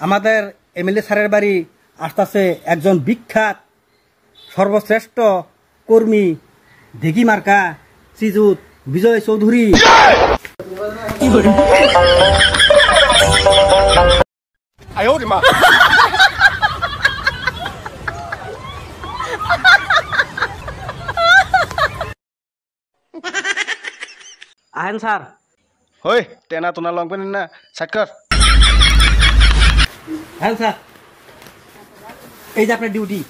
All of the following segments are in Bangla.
আমাদের এমএলএ স্যারের বাড়ি আসতেছে একজন বিখ্যাত সর্বশ্রেষ্ঠ কর্মী দিঘি মার্কা শ্রীযুত বিজয় চৌধুরী। আহেন স্যার। হই টেনা তোনা লং পেন না সাইড কর। হ্যাঁ স্যার, এই যে আপনার ডিউটি।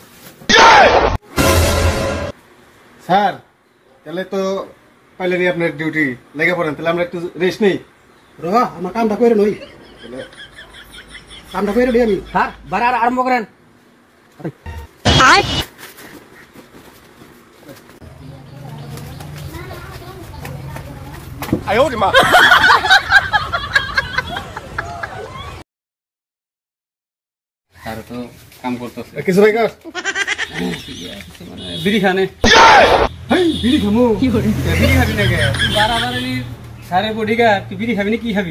স্যার তাহলে তো পাইলেনি আপনার ডিউটি লেগে পড়েন, তাহলে আমরা একটু রেস্ট নেই। রহা আমার কামটা করে নই, কামটা করে দিই আমি। স্যার বারে আর আরম্ভ করেন। স্যার তো কাম করতেছে কিছু ভাই কর বিড়ি খানে হাই বিড়ি খামু বিড়ি খাবি না কে বারাবারি সারে বডিগা তুই বিড়ি খাবি না কি খাবি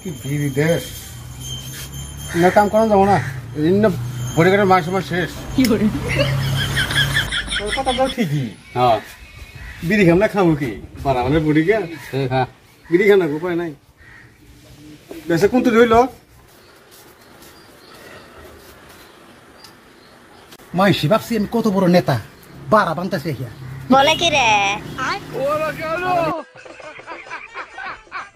কি বিড়ি দেশ না কাম করা যাবো না, এই না বডিগার্ডের মাস মাস শেষ। কি করে তোর কথাটাও ঠিকই, হ্যাঁ বিড়ি খাম না খামু কি বারাবারে বডিগার্ড হ্যাঁ বিড়ি খাম না উপায় নাই। দেশে কোন তো রইল মাইসি ভাবছি আমি কত বড় নেতা, বাড়া বানতেছে বলে কি রে